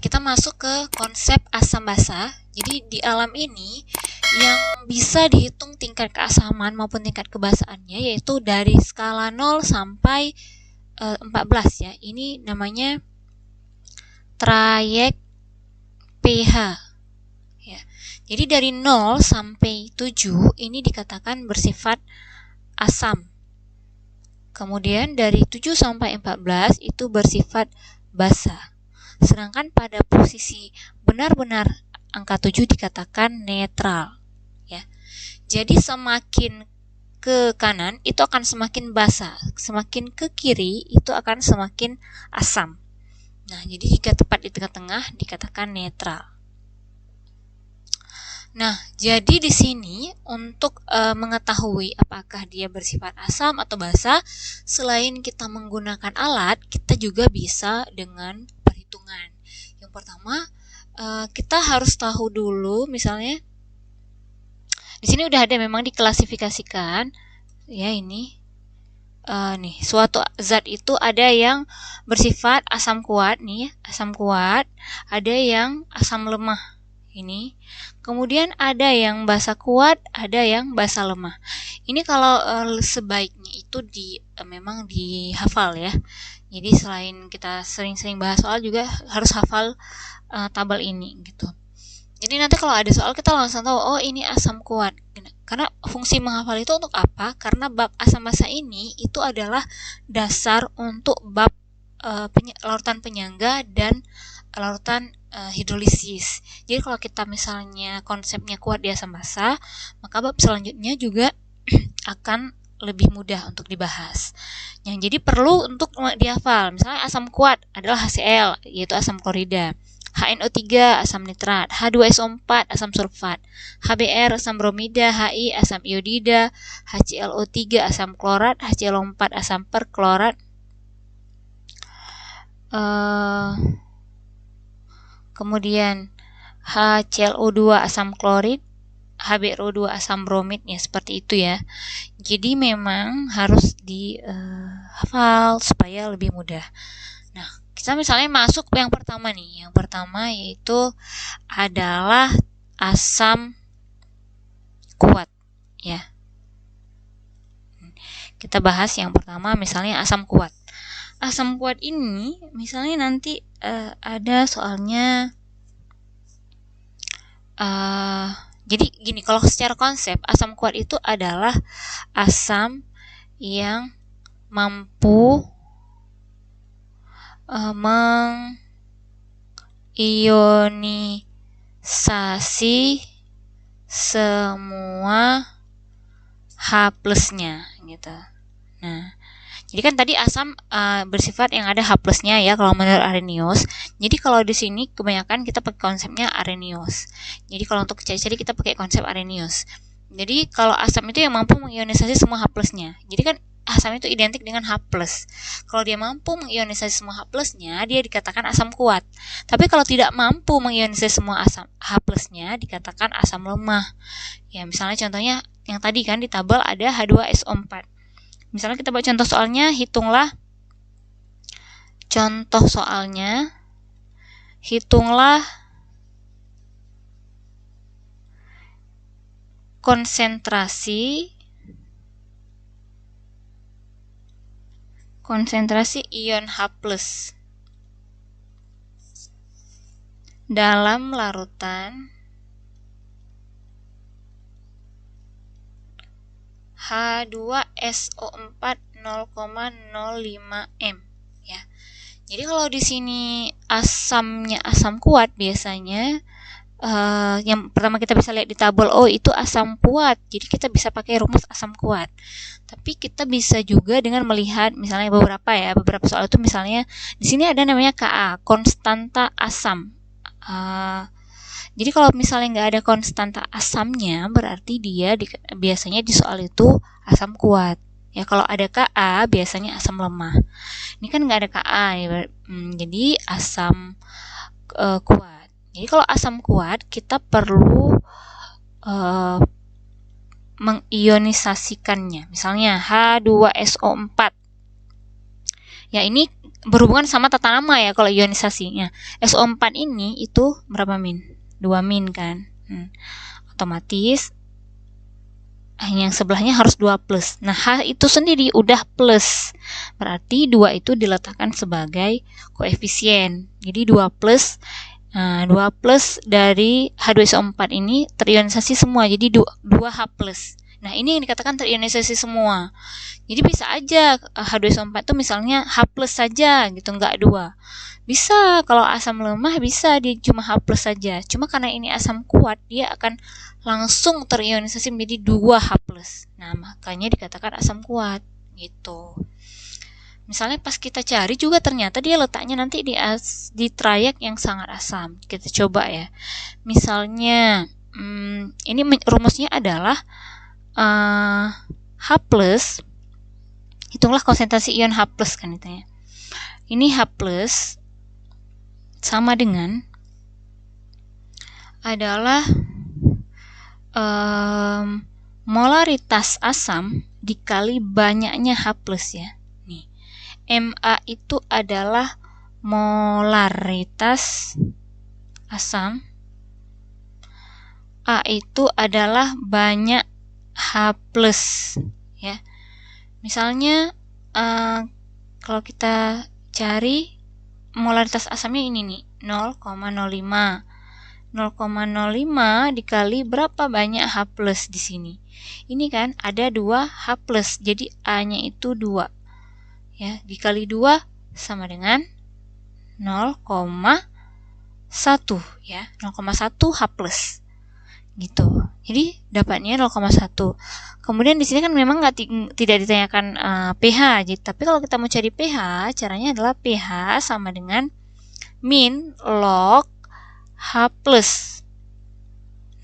kita masuk ke konsep asam basa. Jadi di alam ini yang bisa dihitung tingkat keasaman maupun tingkat kebasaannya yaitu dari skala 0 sampai 14 ya. Ini namanya trayek pH. Ya. Jadi dari 0 sampai 7 ini dikatakan bersifat asam. Kemudian dari 7 sampai 14 itu bersifat basa. Sedangkan pada posisi benar-benar angka 7 dikatakan netral. Ya. Jadi semakin ke kanan itu akan semakin basa, semakin ke kiri itu akan semakin asam. Nah, jadi jika tepat di tengah-tengah dikatakan netral. Nah, jadi di sini untuk mengetahui apakah dia bersifat asam atau basa, selain kita menggunakan alat, kita juga bisa dengan perhitungan. Yang pertama, kita harus tahu dulu, misalnya di sini udah ada memang diklasifikasikan, ya ini. Nih, suatu zat itu ada yang bersifat asam kuat nih, asam kuat, ada yang asam lemah. Ini. Kemudian ada yang basa kuat, ada yang basa lemah. Ini kalau sebaiknya itu memang dihafal ya. Jadi selain kita sering-sering bahas soal juga harus hafal tabel ini gitu. Jadi nanti kalau ada soal kita langsung tahu, oh ini asam kuat. Karena fungsi menghafal itu untuk apa? Karena bab asam basa ini itu adalah dasar untuk bab larutan penyangga dan larutan hidrolisis. Jadi kalau kita misalnya konsepnya kuat di asam basa, maka bab selanjutnya juga akan lebih mudah untuk dibahas. Yang jadi perlu untuk dihafal, misalnya asam kuat adalah HCl, yaitu asam klorida. HNO3 asam nitrat, H2SO4 asam sulfat, HBr asam bromida, HI asam iodida, HClO3 asam klorat, HClO4 asam perklorat. Kemudian HClO2 asam klorid, HBrO2 asam bromid, ya seperti itu ya. Jadi memang harus dihafal supaya lebih mudah. Nah, kita misalnya masuk yang pertama nih. Yang pertama yaitu adalah asam kuat ya. Kita bahas yang pertama misalnya asam kuat. Asam kuat ini misalnya nanti ada soalnya jadi gini, kalau secara konsep asam kuat itu adalah asam yang mampu mengionisasi semua H+-nya gitu. Nah, jadi kan tadi asam bersifat yang ada H+-nya ya kalau menurut Arrhenius. Jadi kalau di sini kebanyakan kita pakai konsepnya Arrhenius. Jadi kalau untuk ciri-ciri kita pakai konsep Arrhenius. Jadi kalau asam itu yang mampu mengionisasi semua H+-nya. Jadi kan asam itu identik dengan H+. Kalau dia mampu mengionisasi semua H+-nya, dia dikatakan asam kuat. Tapi kalau tidak mampu mengionisasi semua asam H+-nya, dikatakan asam lemah. Ya, misalnya contohnya yang tadi kan di tabel ada H2SO4. Misalnya kita buat contoh soalnya, hitunglah konsentrasi ion H+ dalam larutan H2SO4 0,05 m ya. Jadi kalau di sini asamnya asam kuat biasanya yang pertama kita bisa lihat di tabel itu asam kuat. Jadi kita bisa pakai rumus asam kuat. Tapi kita bisa juga dengan melihat misalnya beberapa soal itu misalnya di sini ada namanya Ka, konstanta asam. Jadi kalau misalnya nggak ada konstanta asamnya, berarti dia biasanya di soal itu asam kuat. Ya kalau ada Ka, biasanya asam lemah. Ini kan nggak ada Ka, ya, jadi asam kuat. Jadi kalau asam kuat, kita perlu mengionisasikannya. Misalnya H2SO4. Ya, ini berhubungan sama tata nama ya kalau ionisasinya. SO4 ini itu berapa min? 2 min kan. Otomatis yang sebelahnya harus 2 plus. Nah, H itu sendiri udah plus. Berarti 2 itu diletakkan sebagai koefisien. Jadi 2 plus. Nah, 2 plus dari H2SO4 ini terionisasi semua. Jadi 2H plus. Nah, ini yang dikatakan terionisasi semua. Jadi bisa aja H2SO4 itu misalnya H plus saja gitu, nggak 2. Bisa, kalau asam lemah bisa dia cuma H plus saja. Cuma karena ini asam kuat, dia akan langsung terionisasi menjadi 2H plus. Nah, makanya dikatakan asam kuat gitu. Misalnya pas kita cari juga ternyata dia letaknya nanti di trayek yang sangat asam. Kita coba ya. Misalnya ini rumusnya adalah H plus, hitunglah konsentrasi ion H plus kan itu ya. Ini H plus sama dengan adalah molaritas asam dikali banyaknya H plus ya. Nih, Ma itu adalah molaritas asam, A itu adalah banyak H plus ya. Misalnya kalau kita cari molaritas asamnya ini nih 0,05. 0,05 dikali berapa banyak H plus di sini. Ini kan ada 2 H plus, jadi A-nya itu 2. Ya, dikali 2 sama dengan 0,1 ya, 0,1 H plus. Gitu. Jadi dapatnya 0,1. Kemudian di sini kan memang tidak ditanyakan pH, tapi kalau kita mau cari pH, caranya adalah pH sama dengan min log H plus.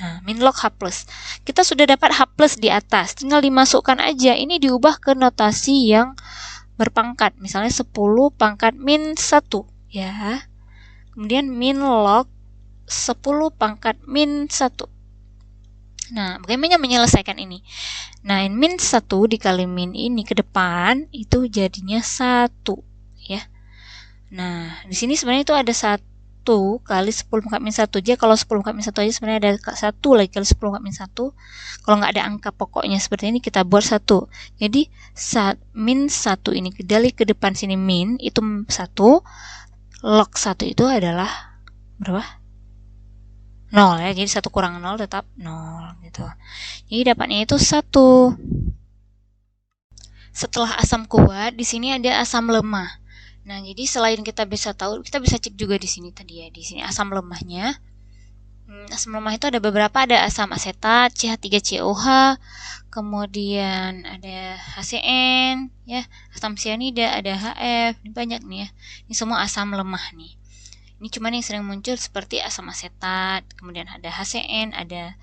Nah, min log H plus. Kita sudah dapat H plus di atas, tinggal dimasukkan aja. Ini diubah ke notasi yang berpangkat, misalnya 10 pangkat min 1 ya. Kemudian min log 10 pangkat min 1. Nah, bagaimana menyelesaikan ini? Nah, min 1 dikali min ini ke depan itu jadinya 1 ya. Nah, di sini sebenarnya itu ada 1 kali 10 pangkat min 1 aja. Kalau 10 pangkat min 1 aja sebenarnya ada 1 lagi kali 10 pangkat min 1. Kalau nggak ada angka pokoknya seperti ini, kita buat 1. Jadi min 1 ini dari ke depan sini min itu 1. Log 1 itu adalah berapa? 0 ya. Jadi 1 kurang 0 tetap 0 gitu. Jadi dapatnya itu 1. Setelah asam kuat, di sini ada asam lemah. Nah, jadi selain kita bisa tahu, kita bisa cek juga di sini tadi ya. Di sini asam lemahnya. Asam lemah itu ada beberapa, ada asam asetat, CH3COH, kemudian ada HCN, ya, asam sianida, ada HF, ini banyak nih ya. Ini semua asam lemah nih. Ini cuman yang sering muncul seperti asam asetat, kemudian ada HCN, ada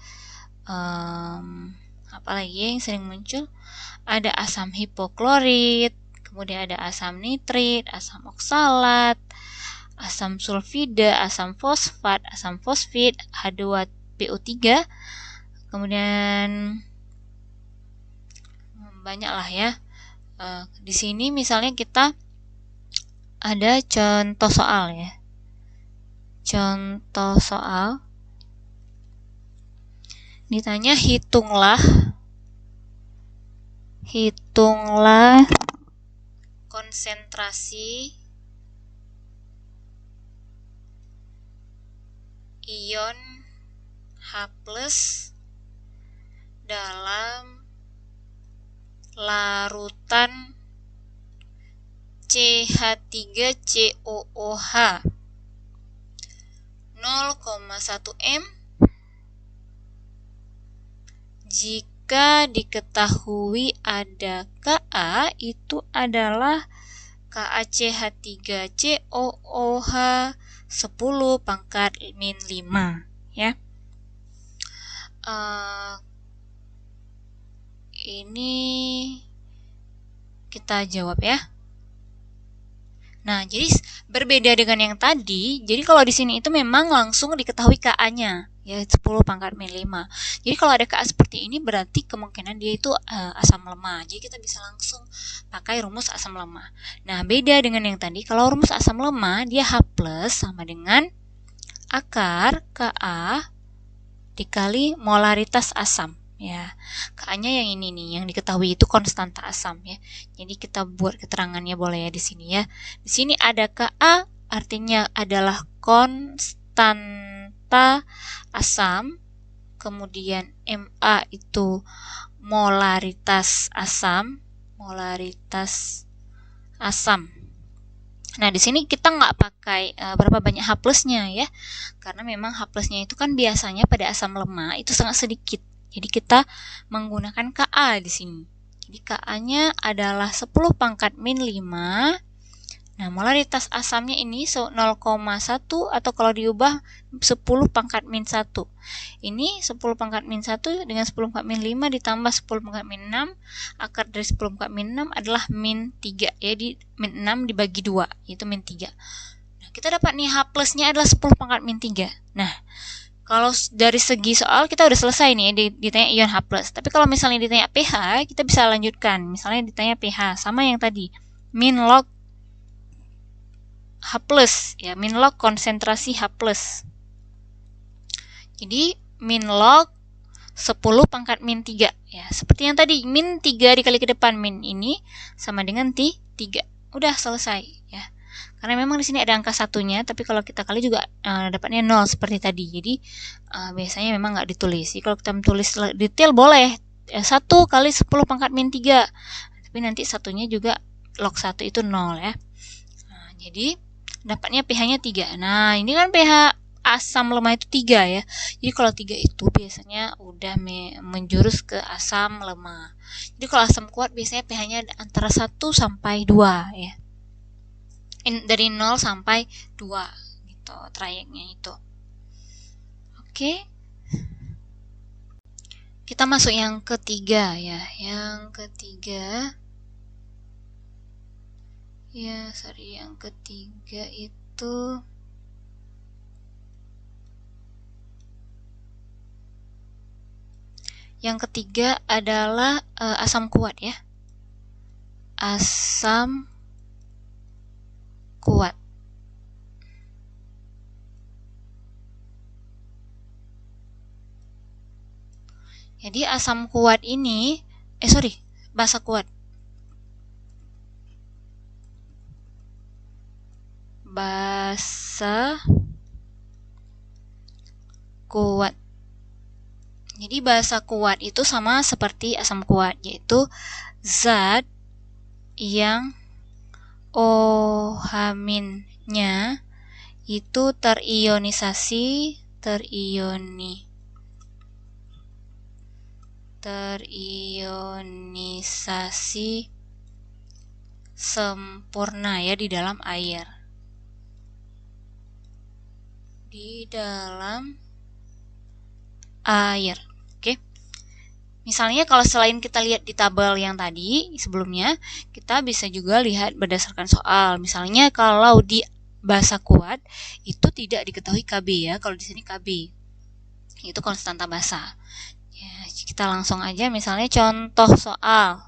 apa lagi yang sering muncul? Ada asam hipoklorit, kemudian ada asam nitrit, asam oksalat, asam sulfida, asam fosfat, asam fosfid, H2PO3, kemudian banyak lah ya. Di sini misalnya kita ada contoh soal ya. Contoh soal ditanya hitunglah konsentrasi ion H plus dalam larutan CH3COOH 0,1 m jika diketahui ada Ka itu adalah KaCH3COOH 10 pangkat min 5 ya. Ini kita jawab ya. Nah, jadi Berbeda dengan yang tadi, jadi kalau di sini itu memang langsung diketahui Ka-nya, ya 10 pangkat min 5. Jadi kalau ada Ka seperti ini berarti kemungkinan dia itu asam lemah. Jadi kita bisa langsung pakai rumus asam lemah. Nah, beda dengan yang tadi, kalau rumus asam lemah dia H+ sama dengan akar Ka dikali molaritas asam. Ya, Ka-nya yang ini nih, yang diketahui itu konstanta asam ya. Jadi kita buat keterangannya boleh ya di sini ya. Di sini ada Ka, artinya adalah konstanta asam. Kemudian Ma itu molaritas asam, Nah, di sini kita nggak pakai berapa banyak H+-nya ya. Karena memang H+-nya itu kan biasanya pada asam lemah itu sangat sedikit. Jadi kita menggunakan Ka di sini. Jadi Ka-nya adalah 10 pangkat min 5. Nah, molaritas asamnya ini 0,1 atau kalau diubah 10 pangkat min 1. Ini 10 pangkat min 1 dengan 10 pangkat min 5 ditambah 10 pangkat min 6. Akar dari 10 pangkat min 6 adalah min 3. Ya, di min 6 dibagi 2, yaitu min 3. Nah, kita dapat nih H+-nya adalah 10 pangkat min 3. Nah, kalau dari segi soal kita udah selesai nih ditanya ion H+. Tapi kalau misalnya ditanya pH, kita bisa lanjutkan. Misalnya ditanya pH sama yang tadi, min log H+, ya, min log konsentrasi H+. Jadi min log 10 pangkat min 3 ya. Seperti yang tadi, min 3 dikali ke depan min ini sama dengan 3. Udah selesai ya. Karena memang di sini ada angka satunya, tapi kalau kita kali juga dapatnya 0 seperti tadi. Jadi biasanya memang nggak ditulis. Jadi kalau kita tulis detail boleh 1 kali 10 pangkat min 3. Tapi nanti satunya juga log 1 itu 0 ya. Nah, jadi dapatnya pH-nya 3. Nah, ini kan pH asam lemah itu 3 ya. Jadi kalau 3 itu biasanya udah menjurus ke asam lemah. Jadi kalau asam kuat biasanya pH-nya antara 1 sampai 2 ya. Dari 0 sampai 2 gitu trayeknya itu. Oke. Kita masuk yang ketiga ya. Yang ketiga itu yang ketiga adalah asam kuat ya. Asam kuat. Jadi asam kuat ini, basa kuat. Basa kuat. Jadi basa kuat itu sama seperti asam kuat, yaitu zat yang OH-nya itu terionisasi sempurna ya di dalam air. Oke. Misalnya kalau selain kita lihat di tabel yang tadi sebelumnya, kita bisa juga lihat berdasarkan soal. Misalnya kalau di basa kuat itu tidak diketahui Kb ya. Kalau di sini Kb itu konstanta basa. Ya, kita langsung aja misalnya contoh soal.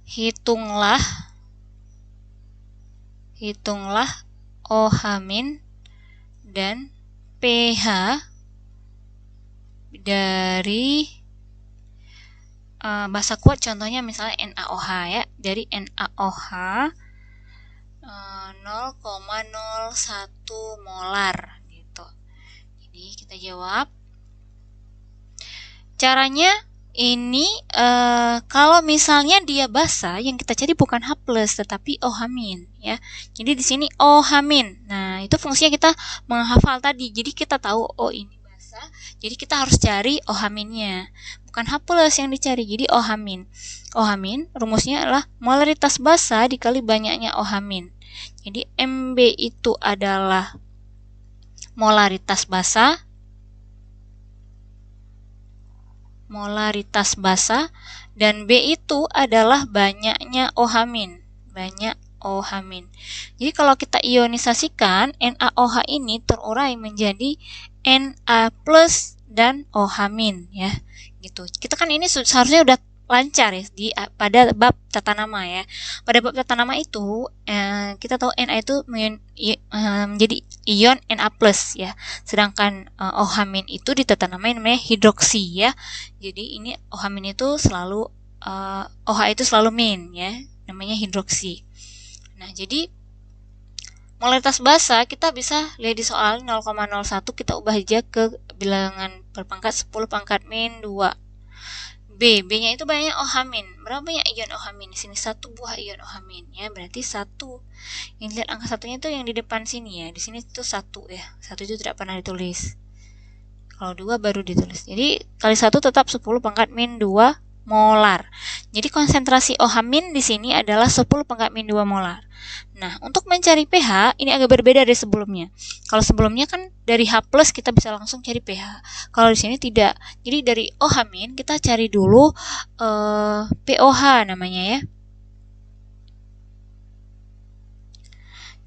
Hitunglah OH- dan pH dari basa kuat, contohnya misalnya NaOH ya. Dari NaOH 0,01 molar gitu. Jadi kita jawab. Caranya ini kalau misalnya dia basa, yang kita cari bukan H+ tetapi OH- ya. Jadi di sini OH-. Nah, itu fungsinya kita menghafal tadi. Jadi kita tahu ini basa, jadi kita harus cari OH-nya. Bukan H+ yang dicari, jadi OH-. OH- rumusnya adalah molaritas basa dikali banyaknya OH-. Jadi Mb itu adalah molaritas basa dan B itu adalah banyaknya OH-. NaOH-. Jadi kalau kita ionisasikan, NaOH ini terurai menjadi Na+ dan OH- ya. Gitu. Kita kan ini seharusnya udah lancar ya pada bab tata nama ya. Pada bab tata nama itu kita tahu Na itu menjadi ion Na+ ya. Sedangkan OH- itu di tata nama namanya hidroksi ya. Jadi ini OH- itu selalu OH itu selalu min ya, namanya hidroksi. Nah, jadi molaritas basa kita bisa lihat di soal 0,01 kita ubah aja ke bilangan berpangkat 10 pangkat min 2. B-nya itu banyak OH-. Berapa banyak ion OH-? Di sini 1 buah ion OH- ya, berarti 1. Yang lihat angka satunya itu yang di depan sini ya. Di sini itu 1 ya. 1 itu tidak pernah ditulis. Kalau 2 baru ditulis. Jadi kali 1 tetap 10 pangkat min 2 molar. Jadi konsentrasi OH- di sini adalah 10 pangkat min 2 molar. Nah, untuk mencari pH ini agak berbeda dari sebelumnya. Kalau sebelumnya kan dari H+ kita bisa langsung cari pH. Kalau di sini tidak. Jadi dari OH- kita cari dulu POH namanya ya.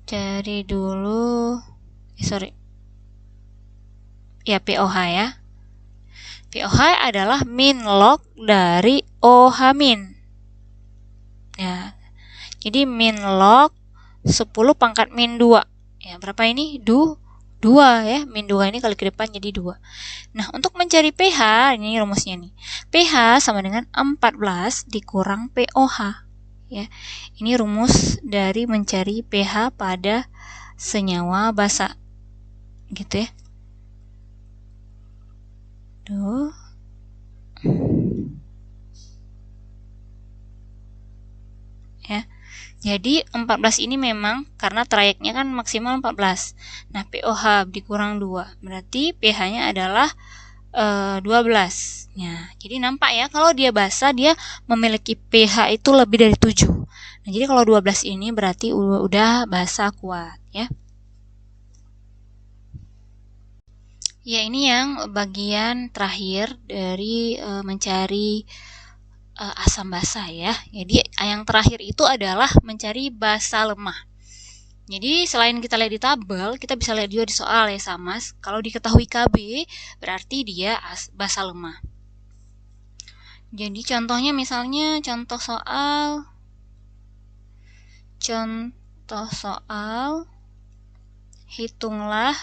Cari dulu ya POH ya. POH adalah min log dari OH-. Ya. Jadi min log 10 pangkat min 2. Ya, berapa ini? 2 ya. Min 2 ini kali ke depan jadi 2. Nah, untuk mencari pH, ini rumusnya nih. pH sama dengan 14 dikurang POH. Ya. Ini rumus dari mencari pH pada senyawa basa. Gitu ya. Tuh. Ya. Jadi 14 ini memang karena trayeknya kan maksimal 14. Nah, POH dikurang 2. Berarti pH-nya adalah 12. Ya, jadi nampak ya kalau dia basa dia memiliki pH itu lebih dari 7. Nah, jadi kalau 12 ini berarti udah basa kuat ya. Ya, ini yang bagian terakhir dari mencari asam basa ya. Jadi yang terakhir itu adalah mencari basa lemah. Jadi selain kita lihat di tabel, kita bisa lihat juga di soal ya sama. Kalau diketahui Kb, berarti dia basa lemah. Jadi contohnya misalnya contoh soal hitunglah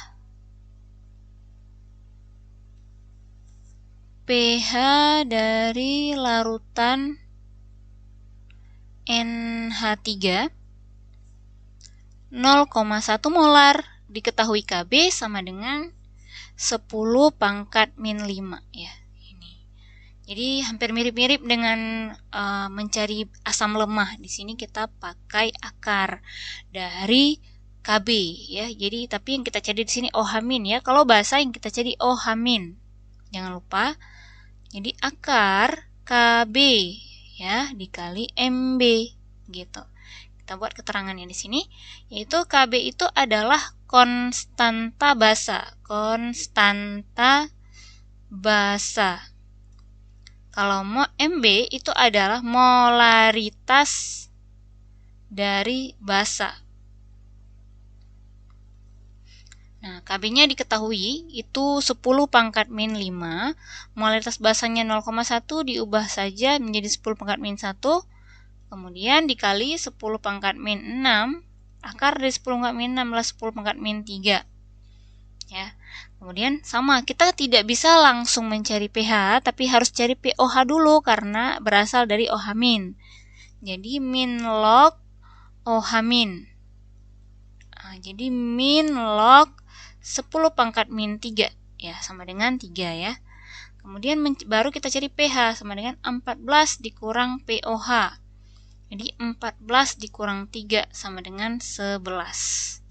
pH dari larutan NH3 0,1 molar, diketahui Kb sama dengan 10 pangkat min 5 ya. Ini. Jadi hampir mirip-mirip dengan mencari asam lemah. Di sini kita pakai akar dari Kb ya. Jadi tapi yang kita cari di sini OH- ya. Kalau bahasa yang kita cari OH-. Jangan lupa. Jadi akar Kb ya dikali Mb gitu. Kita buat keterangannya di sini, yaitu Kb itu adalah konstanta basa. Kalau Mb itu adalah molaritas dari basa. Nah, Kb-nya diketahui itu 10 pangkat min 5, molaritas basanya 0,1 diubah saja menjadi 10 pangkat min 1, kemudian dikali 10 pangkat min 6, akar dari 10 pangkat min 6 adalah 10 pangkat min 3. Ya. Kemudian sama, kita tidak bisa langsung mencari pH, tapi harus cari POH dulu karena berasal dari OH-. Jadi min log OH-. Nah, jadi min log 10 pangkat min 3 ya sama dengan 3 ya. Kemudian baru kita cari pH sama dengan 14 dikurang POH. Jadi 14 dikurang 3 sama dengan 11.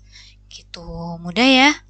Gitu, mudah ya.